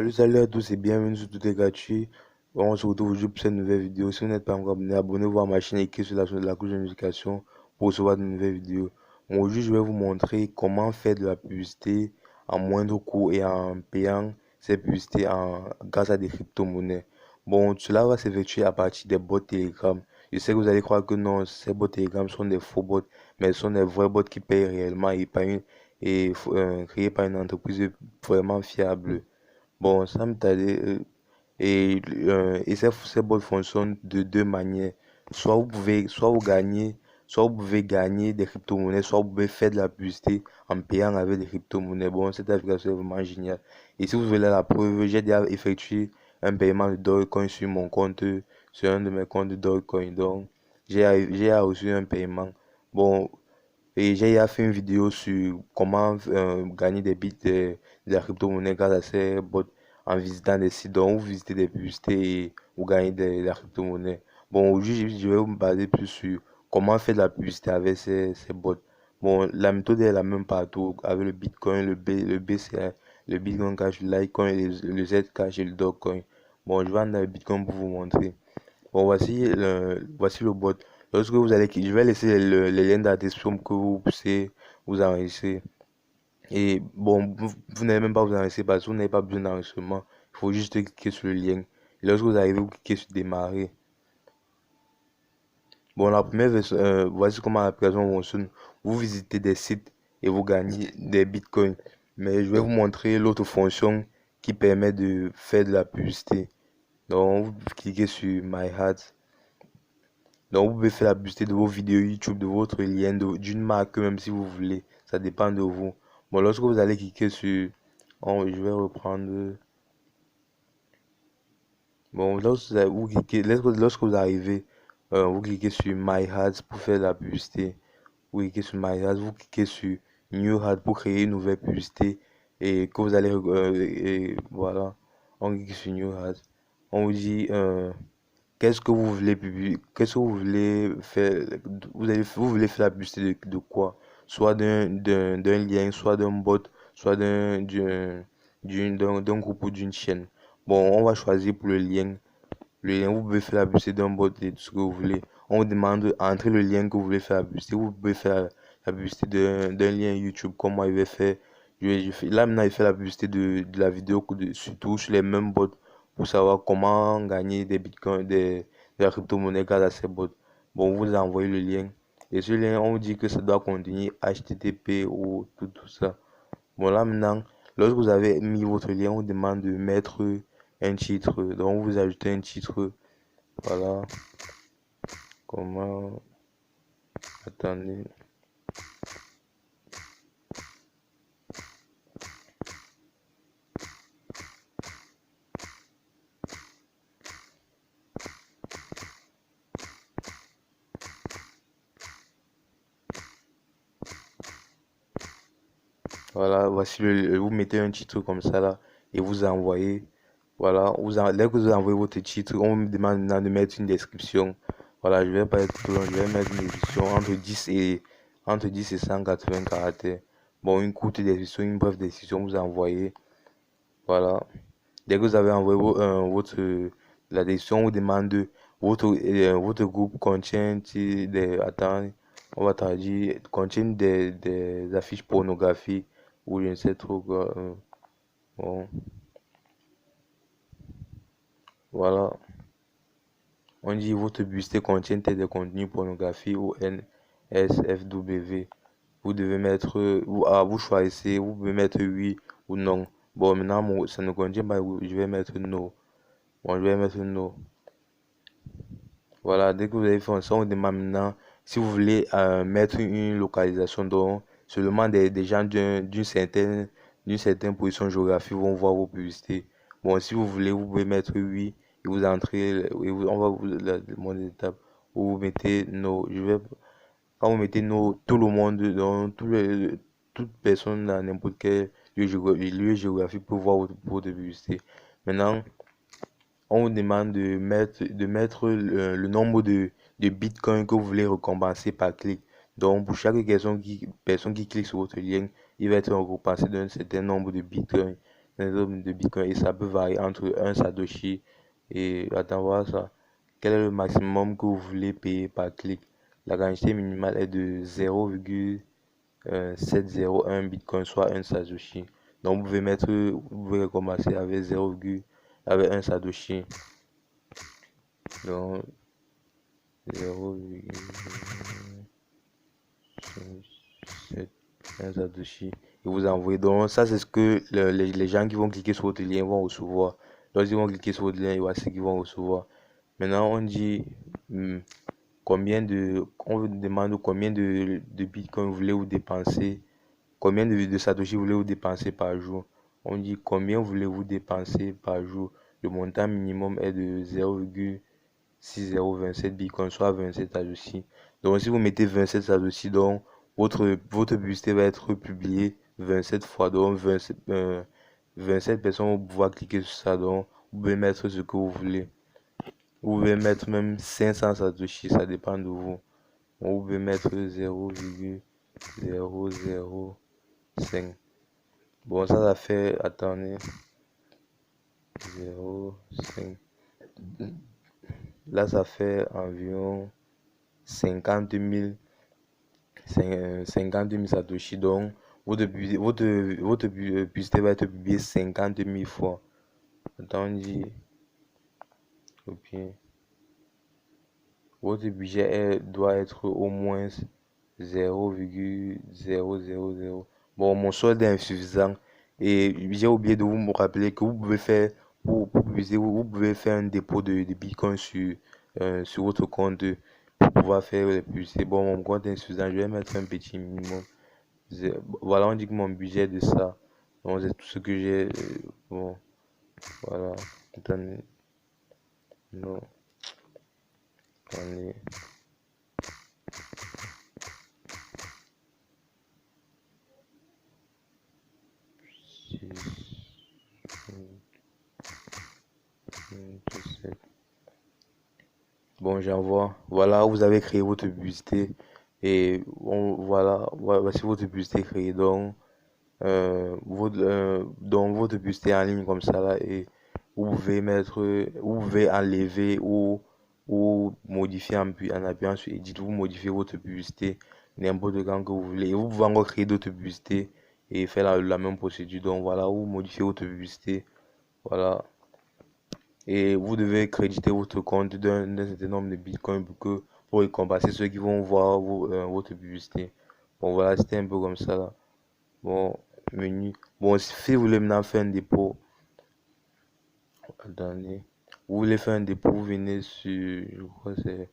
Salut à tous et bienvenue sur Tout est gratuit. Bon, on se retrouve aujourd'hui pour cette nouvelle vidéo. Si vous n'êtes pas encore abonné, abonnez-vous à ma chaîne et cliquez sur la cloche de notification pour recevoir de nouvelles vidéos. Bon, aujourd'hui, je vais vous montrer comment faire de la publicité en moindre coût et en payant ces publicités grâce à des crypto-monnaies. Bon, cela va s'effectuer à partir des bots Telegram. Je sais que vous allez croire que non, ces bots Telegram sont des faux bots, mais ce sont des vrais bots qui payent réellement et créés par une entreprise vraiment fiable. Bon, ça me tardait. Et ces bots fonctionnent de deux manières. Soit vous pouvez gagner des crypto-monnaies, soit vous pouvez faire de la publicité en payant avec des crypto-monnaies. Bon, cette application est vraiment géniale. Et si vous voulez la preuve, j'ai déjà effectué un paiement de Dogecoin sur mon compte, sur un de mes comptes de Dogecoin. Donc, j'ai reçu un paiement. Bon, et j'ai déjà fait une vidéo sur comment gagner des bits de la crypto-monnaie grâce à ces bots en visitant des sites dont vous visitez des publicités et vous gagnez de la crypto-monnaie. Bon, aujourd'hui, je vais me baser plus sur comment faire de la publicité avec ces bots. Bon, la méthode est la même partout avec le Bitcoin, le BCA, le Bitcoin Cash, le Litecoin, le Zcash et le Dogecoin. Bon, je vais aller dans le Bitcoin pour vous montrer. Bon, voici le bot. Lorsque vous allez, je vais laisser les liens dans la description pour que vous puissiez vous enregistrer. Et bon, vous n'avez même pas vous enregistrer parce que vous n'avez pas besoin d'enregistrement. Il faut juste cliquer sur le lien. Et lorsque vous arrivez, vous cliquez sur démarrer. Bon, la première version, voici comment l'application fonctionne. Vous visitez des sites et vous gagnez des bitcoins. Mais je vais vous montrer l'autre fonction qui permet de faire de la publicité. Donc, vous cliquez sur My Ads. Donc, vous pouvez faire la publicité de vos vidéos YouTube, de votre lien, d'une marque, même si vous voulez. Ça dépend de vous. Bon, lorsque vous allez cliquer sur... Oh, je vais reprendre... Bon, lorsque vous arrivez, vous cliquez sur My Ads pour faire la publicité. Vous cliquez sur My Ads, vous cliquez sur New Ad pour créer une nouvelle publicité et que vous allez... et voilà, on clique sur New Ad. On vous dit... qu'est-ce que vous voulez publier? Qu'est-ce que vous voulez faire? Vous voulez faire la publicité de quoi? Soit d'un lien, soit d'un bot, soit d'un groupe ou d'une chaîne. Bon, on va choisir pour le lien. Le lien, vous pouvez faire la publicité d'un bot et tout ce que vous voulez. On vous demande d'entrer le lien que vous voulez faire la publicité. Vous pouvez faire la publicité d'un lien YouTube comme moi je vais faire. Là maintenant, il fait la publicité de la vidéo, surtout sur les mêmes bots pour savoir comment gagner des bitcoins, de la crypto-monnaie grâce à ces bots. Bon, vous envoyez le lien. Et ce lien, on vous dit que ça doit contenir HTTP ou tout ça. Bon, là maintenant, lorsque vous avez mis votre lien, on vous demande de mettre un titre. Donc, vous ajoutez un titre. Voilà. Comment. Attendez. Voilà, vous mettez un titre comme ça là et vous envoyez. Voilà, dès que vous envoyez votre titre, on me demande maintenant de mettre une description. Voilà, je vais pas être trop long, je vais mettre une description entre 10 et 180 caractères. Bon, une courte description, une brève description, vous envoyez. Voilà. Dès que vous avez envoyé la description, on vous demande votre groupe contient attends, on va traduire, contient des affiches pornographiques ou je ne sais trop quoi. Bon, voilà. On dit votre publicité contient des contenus pornographiques ou NSFW. Vous devez mettre, vous choisissez, vous pouvez mettre oui ou non. Bon, maintenant, ça ne contient pas, je vais mettre non. Bon, je vais mettre non. Voilà, dès que vous avez fait ça, on vous demande maintenant si vous voulez mettre une localisation dont seulement des gens d'une certaine position géographique vont voir vos publicités. Bon, si vous voulez, vous pouvez mettre oui et vous entrez, on va vous demander l'étape où vous mettez non. Quand vous mettez non, tout le monde, donc toute personne dans n'importe quel lieu géographique peut voir votre publicité. Maintenant, on vous demande de mettre le nombre de bitcoins que vous voulez récompenser par clic. Donc, pour chaque personne qui clique sur votre lien, il va être récompensé d'un certain nombre de bitcoins. des nombre de bitcoin et ça peut varier entre un Satoshi et attends voir ça. Quel est le maximum que vous voulez payer par clic? La quantité minimale est de 0,701 bitcoin, soit un Satoshi. Donc vous pouvez commencer avec 0, avec un Satoshi. Donc 0,7 Satoshi. Et vous envoyez. Donc ça c'est ce que les gens qui vont cliquer sur votre lien vont recevoir. Donc ils vont cliquer sur votre lien et voici ce qu'ils vont recevoir. Maintenant on dit on vous demande combien de bitcoin voulez-vous dépenser, combien de Satoshi voulez-vous dépenser par jour. On dit combien voulez-vous dépenser par jour. Le montant minimum est de 0,6027 bitcoin, soit 27 Satoshi. Donc si vous mettez 27 Satoshi, donc votre publicité va être publiée 27 fois. Donc 27 personnes vont pouvoir cliquer sur ça. Donc vous pouvez mettre ce que vous voulez. Vous pouvez mettre même 500 Satoshi, ça dépend de vous. Vous pouvez mettre 0,005. Bon, ça fait, attendez, 0,5. Là, ça fait environ 50 000, 50 000 Satoshi. Donc, votre publicité va être publiée 50 000 fois. Attendez, ok. Votre budget doit être au moins 0,000. Bon, mon solde est insuffisant et j'ai oublié de vous rappeler que vous pouvez faire, vous pouvez faire un dépôt de Bitcoin sur votre compte pour pouvoir faire les publicités. Bon, mon compte est insuffisant, je vais mettre un petit minimum. Voilà, on dit que mon budget est de ça. Donc, c'est tout ce que j'ai. Bon, voilà. Attendez. Non, attendez. Bon, j'envoie. Voilà, vous avez créé votre publicité et voici votre publicité créée. Donc votre publicité en ligne comme ça là et vous pouvez enlever ou modifier en appuyant sur Edit. Vous modifiez votre publicité n'importe quand que vous voulez. Et vous pouvez encore créer d'autres publicités et faire la même procédure. Donc voilà, vous modifiez votre publicité. Voilà. Et vous devez créditer votre compte d'un certain nombre de bitcoins pour récompenser ceux qui vont voir votre publicité. Bon, voilà, c'était un peu comme ça là. Bon, menu. Bon, si vous voulez maintenant faire un dépôt, attendez. Vous voulez faire un dépôt, vous venez sur, je crois que c'est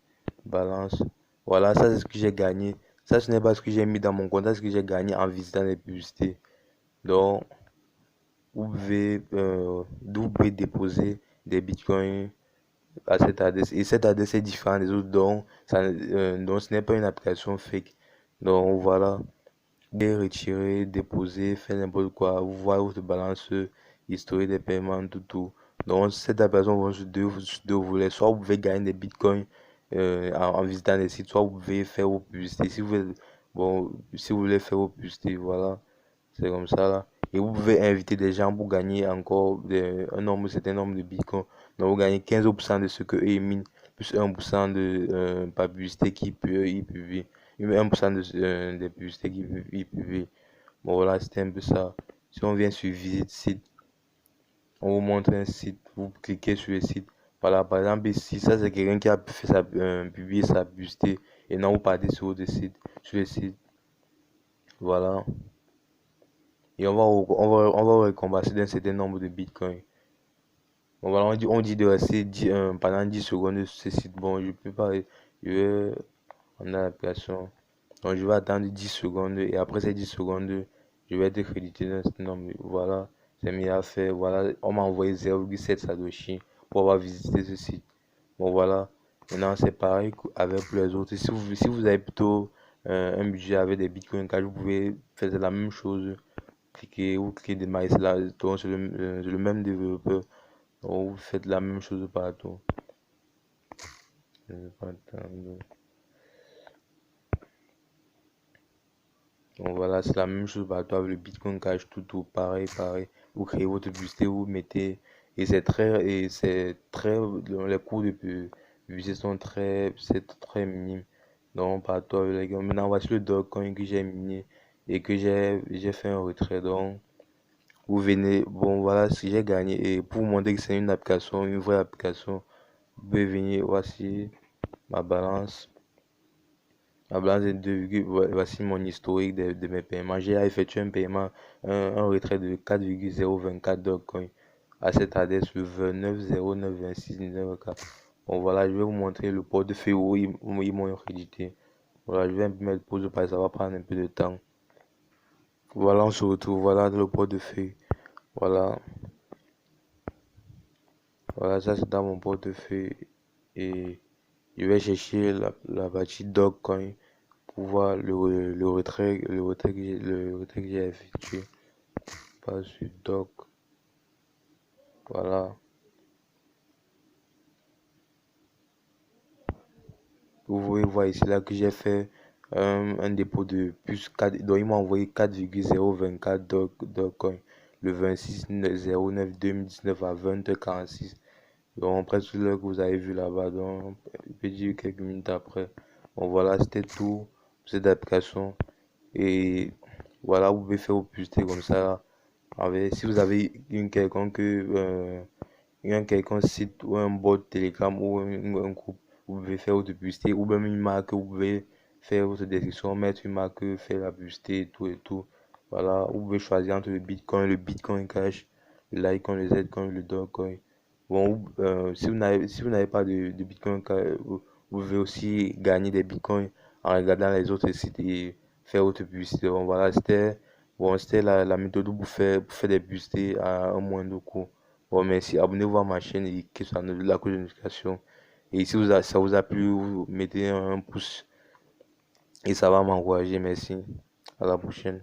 balance. Voilà, ça c'est ce que j'ai gagné. Ça, ce n'est pas ce que j'ai mis dans mon compte, c'est ce que j'ai gagné en visitant les publicités. Donc, vous pouvez déposer des bitcoins à cette adresse. Et cette adresse est différente des autres, donc ce n'est pas une application fake. Donc voilà, vous pouvez retirer, déposer, faire n'importe quoi. Vous voyez votre balance, historique des paiements, tout. Donc cette application va sur deux volets. Soit vous pouvez gagner des bitcoins en visitant des sites, soit vous pouvez faire vos publicités. Si vous voulez faire vos publicités, voilà, c'est comme ça là. Et vous pouvez inviter des gens pour gagner encore un certain nombre de bitcoins. Donc vous gagnez 15% de ce que eux éminent, plus 1% de par publicité qui ils publient. 1% des publicités qui ils publient. Bon voilà, c'était un peu ça. Si on vient sur visite site, on vous montre un site, vous cliquez sur le site. Voilà, par exemple ici, ça c'est quelqu'un qui a fait publié sa publicité et non vous partez sur le site, sur le site. Voilà. Et on va récompenser d'un certain nombre de bitcoins. Bon, voilà, on dit de rester pendant 10 secondes sur ce site. Bon, je peux pas. On a l'application. Donc, je vais attendre 10 secondes et après ces 10 secondes, je vais être crédité d'un certain nombre. Voilà, c'est mis à faire. Voilà, on m'a envoyé 0,7 Satoshi pour avoir visité ce site. Bon, voilà. Maintenant, c'est pareil avec les autres. Si vous avez plutôt un budget avec des bitcoins, car vous pouvez faire la même chose. Vous cliquez de maïs là, donc c'est le même développeur. Donc, vous faites la même chose partout. Je vais pas attendre. Donc voilà, c'est la même chose partout avec le Bitcoin Cash, tout pareil, pareil. Vous créez votre bustier, vous mettez, et c'est très, les coûts de bustier sont c'est très minime. Donc partout avec les gars. Maintenant, voici le Dogecoin que j'ai miné et que j'ai fait un retrait. Donc, vous venez, bon voilà ce que j'ai gagné. Et pour vous montrer que c'est une application, une vraie application, vous pouvez venir, voici ma balance. Ma balance est voici mon historique de mes paiements. J'ai effectué un paiement, un retrait de 4,024 Dogecoin à cette adresse le 29 09 26 19. Bon voilà, je vais vous montrer le portefeuille où ils m'ont crédité. Voilà, je vais un peu mettre pause parce que ça va prendre un peu de temps. Voilà, on se retrouve, voilà le portefeuille. Voilà, voilà, ça c'est dans mon portefeuille. Et je vais chercher la partie Dogecoin pour voir le retrait que j'ai effectué. Pas sur Doc. Voilà. Vous pouvez voir ici là que j'ai fait un dépôt de plus 4. Donc il m'a envoyé 4,024 Dogecoin le 26/09/2019 à 20h46. Donc presque l'heure que vous avez vu là-bas. Donc il peut dire quelques minutes après. Bon voilà, c'était tout pour cette application. Et voilà, vous pouvez faire vos publicités comme ça. Si vous avez un quelconque site ou un bot Telegram ou un groupe, vous pouvez faire votre publicité ou même une marque, vous pouvez faire votre description, mettre une marque, faire la publicité et tout et tout. Voilà, vous pouvez choisir entre le Bitcoin Cash, le Litecoin, le Zcoin, le Dogecoin. Bon, si vous n'avez pas de Bitcoin Cash, vous pouvez aussi gagner des Bitcoins en regardant les autres sites et faire votre publicité. Bon, voilà, c'était la méthode pour faire des publicités à un moindre coût. Bon, merci. Abonnez-vous à ma chaîne et cliquez sur la cloche de notification. Et si ça vous a plu, vous mettez un pouce et ça va m'encourager. Merci. À la prochaine.